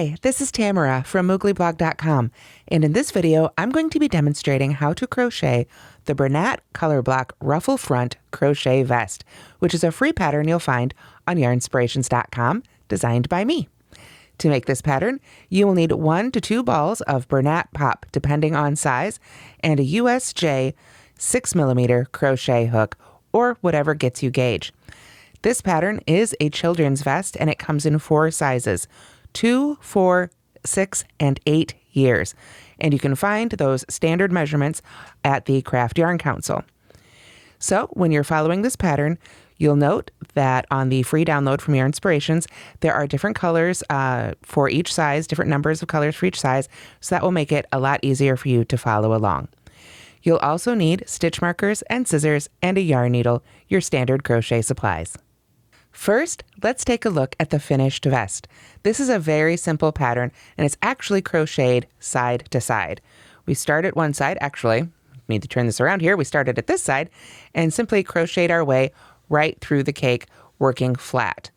Hi, this is Tamara from mooglyblog.com, and in this video, I'm going to be demonstrating how to crochet the Bernat Colorblock Ruffle Front Crochet Vest, which is a free pattern you'll find on Yarnspirations.com, designed by me. To make this pattern, you will need 1 to 2 balls of Bernat Pop, depending on size, and a USJ 6mm crochet hook, or whatever gets you gauge. This pattern is a children's vest, and it comes in 4 sizes: 2, 4, 6, and 8 years. And you can find those standard measurements at the Craft Yarn Council. So when you're following this pattern, you'll note that on the free download from Yarnspirations, there are different colors for each size, different numbers of colors for each size, so that will make it a lot easier for you to follow along. You'll also need stitch markers and scissors and a yarn needle, your standard crochet supplies. First, let's take a look at the finished vest. This is a very simple pattern, and it's actually crocheted side to side. We start at one side, actually, need to turn this around here. We started at this side and simply crocheted our way right through the cake, working flat.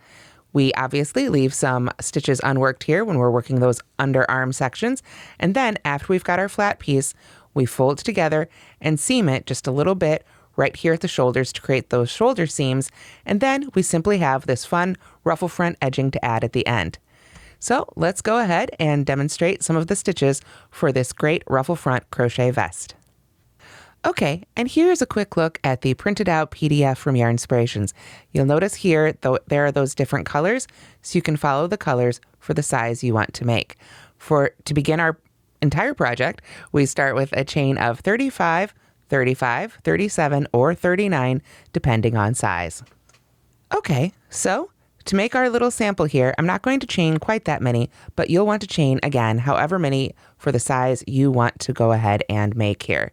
We obviously leave some stitches unworked here when we're working those underarm sections. And then after we've got our flat piece, we fold together and seam it just a little bit right here at the shoulders to create those shoulder seams. And then we simply have this fun ruffle front edging to add at the end. So let's go ahead and demonstrate some of the stitches for this great ruffle front crochet vest. Okay, and here's a quick look at the printed out PDF from Yarnspirations. You'll notice here, though, there are those different colors, so you can follow the colors for the size you want to make. To begin our entire project, we start with a chain of 35, 35, 37, or 39, depending on size. Okay, so to make our little sample here, I'm not going to chain quite that many, but you'll want to chain, again, however many for the size you want to go ahead and make here.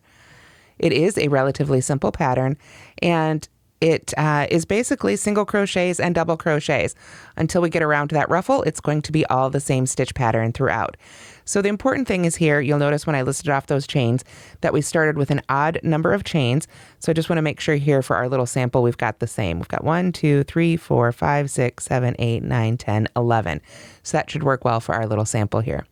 It is a relatively simple pattern, and it is basically single crochets and double crochets. Until we get around to that ruffle, it's going to be all the same stitch pattern throughout. So the important thing is here, you'll notice when I listed off those chains that we started with an odd number of chains. So I just want to make sure here for our little sample, we've got the same. We've got 1, 2, 3, 4, 5, 6, 7, 8, 9, 10, 11. So that should work well for our little sample here.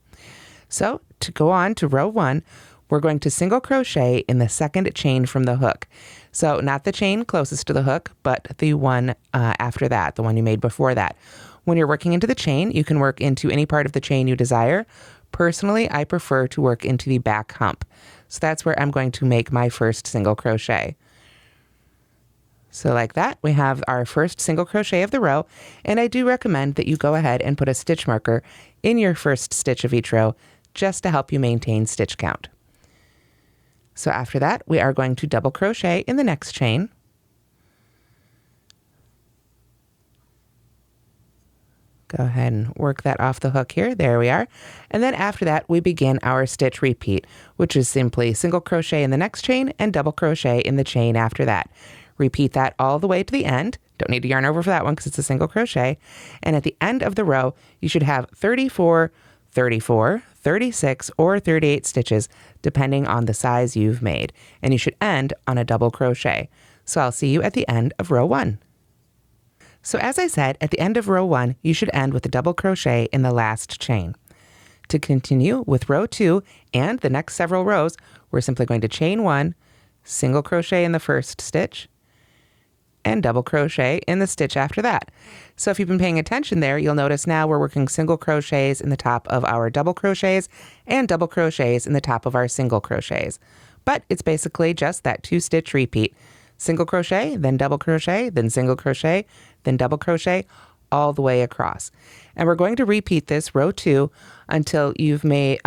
So to go on to row 1, we're going to single crochet in the second chain from the hook. So not the chain closest to the hook, but the one after that, the one you made before that. When you're working into the chain, you can work into any part of the chain you desire. Personally, I prefer to work into the back hump. So that's where I'm going to make my first single crochet. So like that, we have our first single crochet of the row, and I do recommend that you go ahead and put a stitch marker in your first stitch of each row just to help you maintain stitch count. So after that, we are going to double crochet in the next chain. Go ahead and work that off the hook here. There we are. And then after that, we begin our stitch repeat, which is simply single crochet in the next chain and double crochet in the chain after that. Repeat that all the way to the end. Don't need to yarn over for that one because it's a single crochet. And at the end of the row, you should have 34, 34, 36, or 38 stitches, depending on the size you've made. And you should end on a double crochet. So I'll see you at the end of row 1. So as I said, at the end of row 1, you should end with a double crochet in the last chain. To continue with row 2 and the next several rows, we're simply going to chain 1, single crochet in the first stitch, and double crochet in the stitch after that. So if you've been paying attention there, you'll notice now we're working single crochets in the top of our double crochets and double crochets in the top of our single crochets. But it's basically just that 2-stitch repeat. Single crochet, then double crochet, then single crochet, then double crochet, all the way across. And we're going to repeat this row 2 until you've made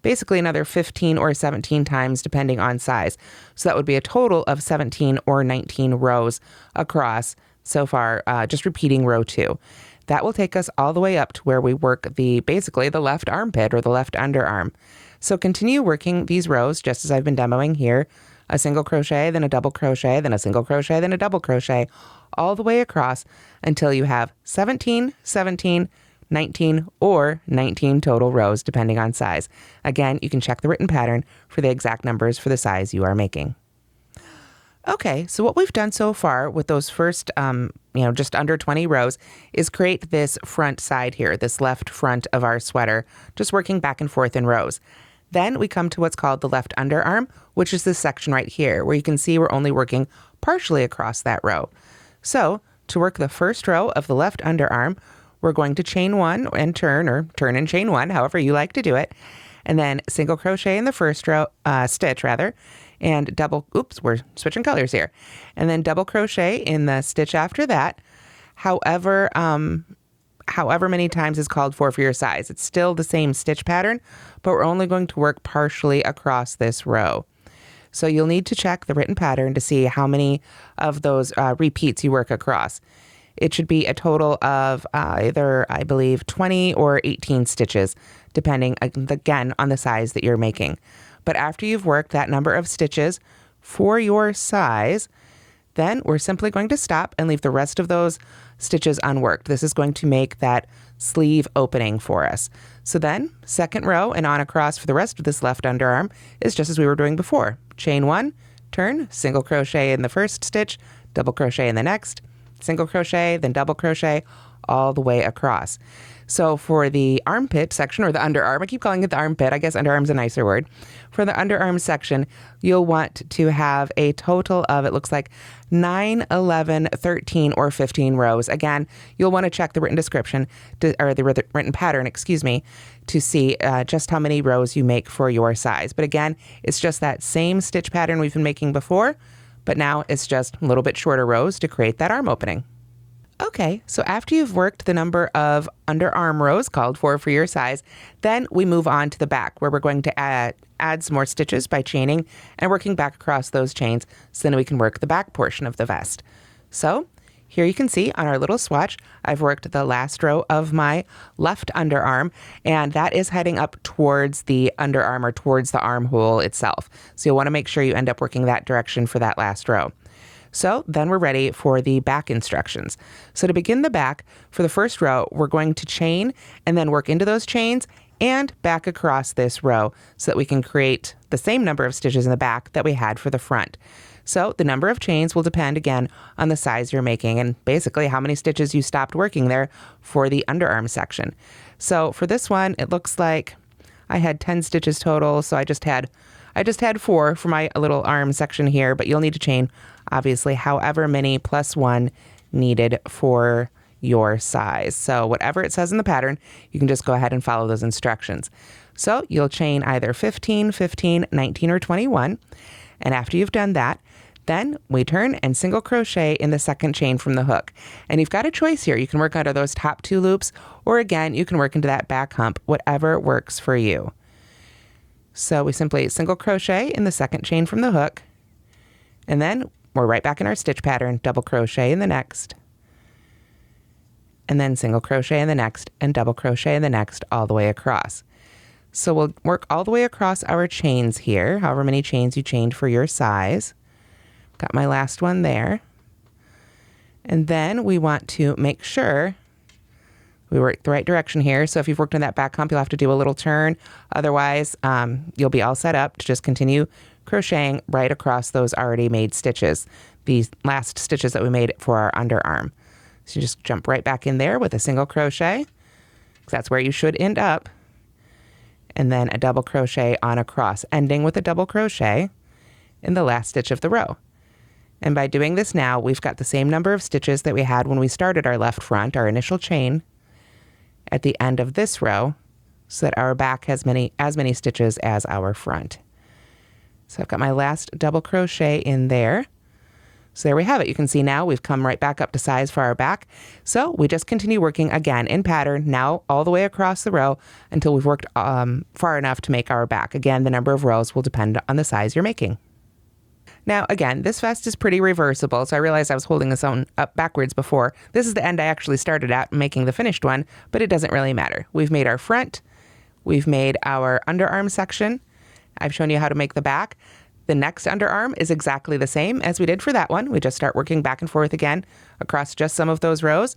basically another 15 or 17 times depending on size. So that would be a total of 17 or 19 rows across so far, just repeating row 2. That will take us all the way up to where we work basically the left armpit or the left underarm. So continue working these rows just as I've been demoing here. A single crochet, then a double crochet, then a single crochet, then a double crochet, all the way across until you have 17, 17, 19, or 19 total rows, depending on size. Again, you can check the written pattern for the exact numbers for the size you are making. Okay, so what we've done so far with those first, just under 20 rows is create this front side here, this left front of our sweater, just working back and forth in rows. Then we come to what's called the left underarm, which is this section right here, where you can see we're only working partially across that row. So to work the first row of the left underarm, we're going to chain one and turn, or turn and chain one, however you like to do it, and then single crochet in the first row, stitch rather, and double, oops, we're switching colors here, and then double crochet in the stitch after that, however many times is called for your size. It's still the same stitch pattern, but we're only going to work partially across this row. So you'll need to check the written pattern to see how many of those repeats you work across. It should be a total of either, I believe, 20 or 18 stitches, depending, again, on the size that you're making. But after you've worked that number of stitches for your size, then we're simply going to stop and leave the rest of those stitches unworked. This is going to make that sleeve opening for us. So then, second row and on across for the rest of this left underarm is just as we were doing before. Chain one, turn, single crochet in the first stitch, double crochet in the next, single crochet, then double crochet all the way across. So for the armpit section, or the underarm, I keep calling it the armpit, I guess underarm's a nicer word. For the underarm section, you'll want to have a total of, it looks like 9, 11, 13, or 15 rows. Again, you'll want to check the written description, or the written pattern, to see just how many rows you make for your size. But again, it's just that same stitch pattern we've been making before, but now it's just a little bit shorter rows to create that arm opening. Okay, so after you've worked the number of underarm rows called for your size, then we move on to the back, where we're going to add some more stitches by chaining and working back across those chains so then we can work the back portion of the vest. So here you can see on our little swatch, I've worked the last row of my left underarm, and that is heading up towards the underarm, or towards the armhole itself. So you'll want to make sure you end up working that direction for that last row. So then we're ready for the back instructions. So to begin the back, for the first row, we're going to chain and then work into those chains and back across this row so that we can create the same number of stitches in the back that we had for the front. So the number of chains will depend again on the size you're making and basically how many stitches you stopped working there for the underarm section. So for this one, it looks like I had 10 stitches total, so I just had 4 for my little arm section here, but you'll need to chain obviously however many plus 1 needed for your size. So whatever it says in the pattern, you can just go ahead and follow those instructions. So you'll chain either 15, 15, 19, or 21. And after you've done that, then we turn and single crochet in the second chain from the hook. And you've got a choice here. You can work under those top 2 loops, or again, you can work into that back hump, whatever works for you. So we simply single crochet in the second chain from the hook, and then we're right back in our stitch pattern, double crochet in the next, and then single crochet in the next, and double crochet in the next, all the way across. So we'll work all the way across our chains here, however many chains you chained for your size. Got my last one there. And then we want to make sure we work the right direction here. So if you've worked on that back hump, you'll have to do a little turn. Otherwise, you'll be all set up to just continue crocheting right across those already made stitches, these last stitches that we made for our underarm. So you just jump right back in there with a single crochet, because that's where you should end up, and then a double crochet on across, ending with a double crochet in the last stitch of the row. And by doing this now, we've got the same number of stitches that we had when we started our left front, our initial chain, at the end of this row, so that our back has as many stitches as our front. So I've got my last double crochet in there. So there we have it. You can see now we've come right back up to size for our back. So we just continue working again in pattern, now all the way across the row until we've worked far enough to make our back. Again, the number of rows will depend on the size you're making. Now, again, this vest is pretty reversible, so I realized I was holding this on up backwards before. This is the end I actually started at, making the finished one, but it doesn't really matter. We've made our front, we've made our underarm section, I've shown you how to make the back. The next underarm is exactly the same as we did for that one. We just start working back and forth again across just some of those rows,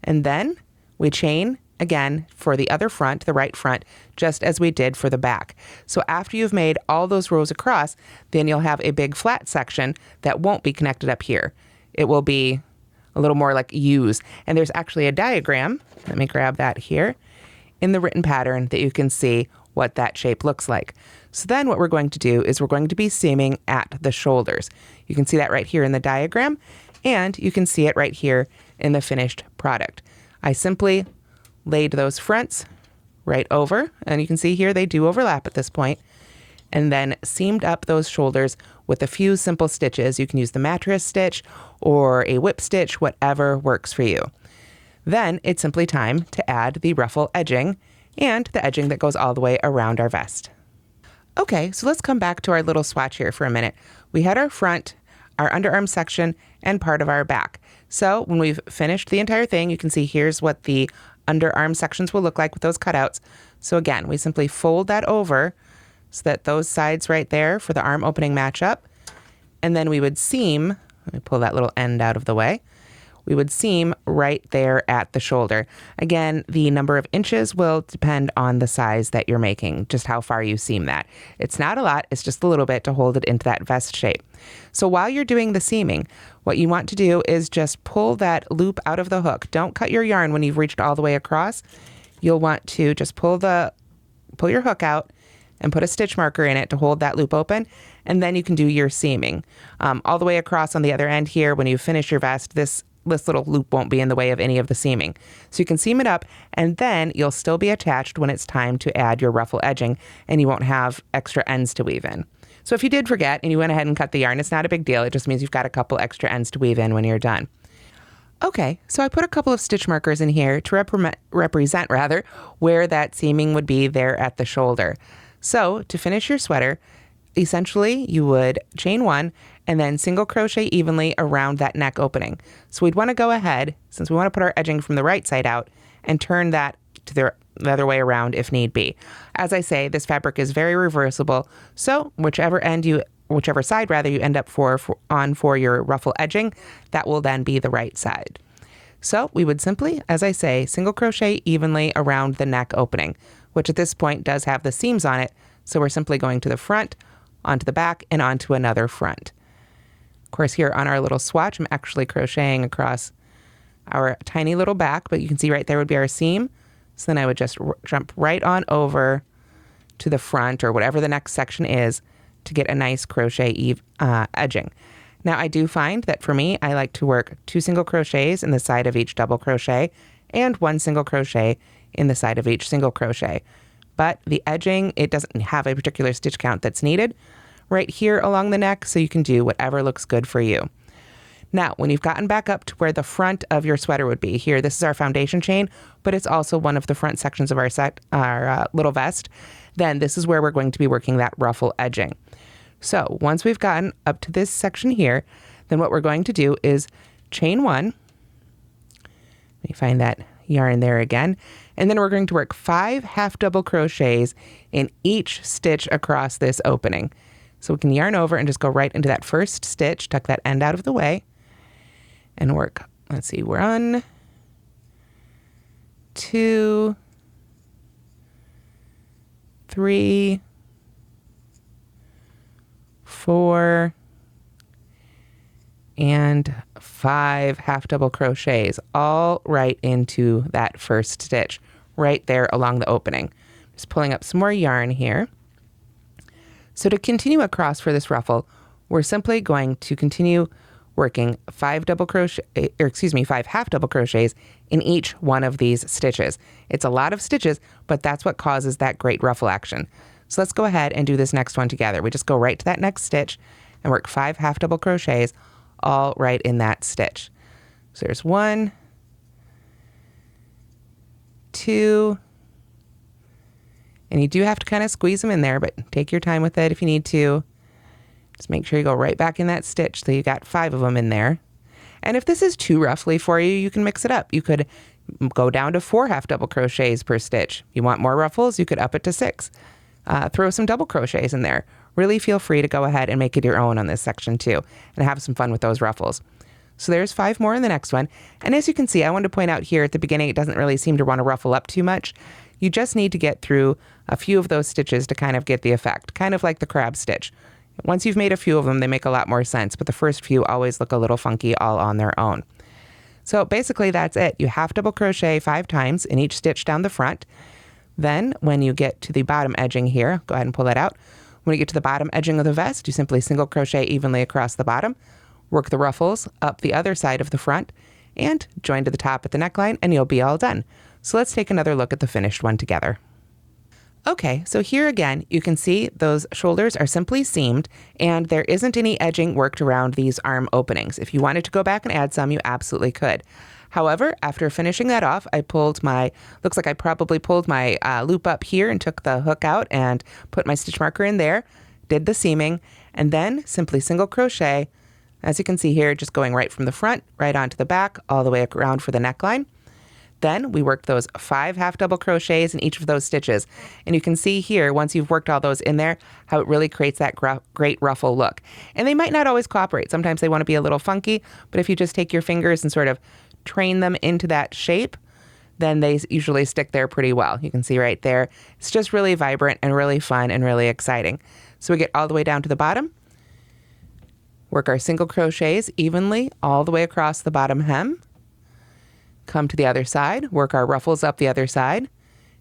and then we chain again for the other front, the right front, just as we did for the back. So after you've made all those rows across, then you'll have a big flat section that won't be connected up here. It will be a little more like U's. And there's actually a diagram, let me grab that here, in the written pattern that you can see what that shape looks like. So then what we're going to do is we're going to be seaming at the shoulders. You can see that right here in the diagram, and you can see it right here in the finished product. I simply laid those fronts right over, and you can see here they do overlap at this point, and then seamed up those shoulders with a few simple stitches. You can use the mattress stitch or a whip stitch, whatever works for you. Then it's simply time to add the ruffle edging and the edging that goes all the way around our vest. Okay, so let's come back to our little swatch here for a minute. We had our front, our underarm section, and part of our back. So when we've finished the entire thing, you can see here's what the underarm sections will look like with those cutouts. So again, we simply fold that over so that those sides right there for the arm opening match up. And then we would seam, let me pull that little end out of the way. We would seam right there at the shoulder. Again, the number of inches will depend on the size that you're making, just how far you seam that. It's not a lot, it's just a little bit to hold it into that vest shape. So while you're doing the seaming, what you want to do is just pull that loop out of the hook. Don't cut your yarn when you've reached all the way across. You'll want to just pull your hook out and put a stitch marker in it to hold that loop open, and then you can do your seaming. All the way across on the other end here, when you finish your vest, this little loop won't be in the way of any of the seaming. So you can seam it up, and then you'll still be attached when it's time to add your ruffle edging, and you won't have extra ends to weave in. So if you did forget and you went ahead and cut the yarn, it's not a big deal. It just means you've got a couple extra ends to weave in when you're done. Okay, so I put a couple of stitch markers in here to represent where that seaming would be there at the shoulder. So to finish your sweater, essentially you would chain one and then single crochet evenly around that neck opening. So we'd want to go ahead, since we want to put our edging from the right side out, and turn that to the other way around if need be. As I say, this fabric is very reversible, so whichever side you end up on for your ruffle edging, that will then be the right side. So we would simply, as I say, single crochet evenly around the neck opening, which at this point does have the seams on it. So we're simply going to the front, onto the back, and onto another front. Of course, here on our little swatch, I'm actually crocheting across our tiny little back, but you can see right there would be our seam. So then I would just jump right on over to the front or whatever the next section is to get a nice crochet edging. Now I do find that for me, I like to work 2 single crochets in the side of each double crochet and 1 single crochet in the side of each single crochet. But the edging, it doesn't have a particular stitch count that's needed right here along the neck, so you can do whatever looks good for you. Now, when you've gotten back up to where the front of your sweater would be, here, this is our foundation chain, but it's also one of the front sections of our little vest, then this is where we're going to be working that ruffle edging. So once we've gotten up to this section here, then what we're going to do is chain one. Let me find that yarn there again. And then we're going to work 5 half double crochets in each stitch across this opening. So we can yarn over and just go right into that first stitch, tuck that end out of the way, and work. Let's see, 1, 2, 3, 4, and 5 half double crochets, all right into that first stitch, right there along the opening. Just pulling up some more yarn here. So to continue across for this ruffle, we're simply going to continue working 5 half double crochets in each one of these stitches. It's a lot of stitches, but that's what causes that great ruffle action. So let's go ahead and do this next one together. We just go right to that next stitch and work 5 half double crochets all right in that stitch. So there's 1, 2, and you do have to kind of squeeze them in there, but take your time with it if you need to. Just make sure you go right back in that stitch so you got 5 of them in there. And if this is too roughly for you, you can mix it up. You could go down to 4 half double crochets per stitch. If you want more ruffles, you could up it to 6. Throw some double crochets in there. Really feel free to go ahead and make it your own on this section too, and have some fun with those ruffles. So there's 5 more in the next one. And as you can see, I wanted to point out here at the beginning, it doesn't really seem to want to ruffle up too much. You just need to get through a few of those stitches to kind of get the effect, kind of like the crab stitch. Once you've made a few of them, they make a lot more sense, but the first few always look a little funky all on their own. So basically that's it. You half double crochet 5 times in each stitch down the front. Then when you get to the bottom edging here, go ahead and pull that out. When you get to the bottom edging of the vest, you simply single crochet evenly across the bottom, work the ruffles up the other side of the front, and join to the top at the neckline, and you'll be all done. So let's take another look at the finished one together. Okay, so here again, you can see those shoulders are simply seamed, and there isn't any edging worked around these arm openings. If you wanted to go back and add some, you absolutely could. However, after finishing that off, I pulled my, looks like I probably pulled my loop up here and took the hook out and put my stitch marker in there, did the seaming, and then simply single crochet. As you can see here, just going right from the front, right onto the back, all the way around for the neckline. Then we worked those 5 half double crochets in each of those stitches. And you can see here, once you've worked all those in there, how it really creates that great ruffle look. And they might not always cooperate. Sometimes they want to be a little funky, but if you just take your fingers and sort of train them into that shape, then they usually stick there pretty well. You can see right there. It's just really vibrant and really fun and really exciting. So we get all the way down to the bottom. Work our single crochets evenly all the way across the bottom hem. Come to the other side, work our ruffles up the other side,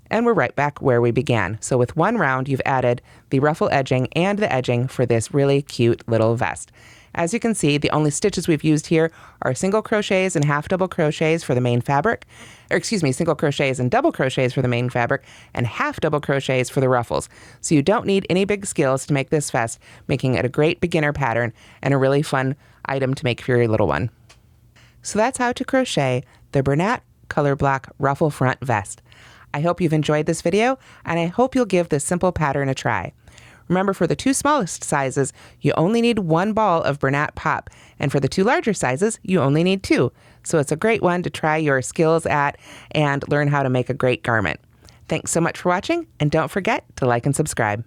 and we're right back where we began. So with one round, you've added the ruffle edging and the edging for this really cute little vest. As you can see, the only stitches we've used here are single crochets and half double crochets for the main fabric, or excuse me, single crochets and double crochets for the main fabric, and half double crochets for the ruffles. So you don't need any big skills to make this vest, making it a great beginner pattern and a really fun item to make for your little one. So that's how to crochet the Bernat Colorblock Ruffle Front Vest. I hope you've enjoyed this video, and I hope you'll give this simple pattern a try. Remember, for the 2 smallest sizes, you only need 1 ball of Bernat Pop, and for the 2 larger sizes, you only need 2. So it's a great one to try your skills at and learn how to make a great garment. Thanks so much for watching, and don't forget to like and subscribe.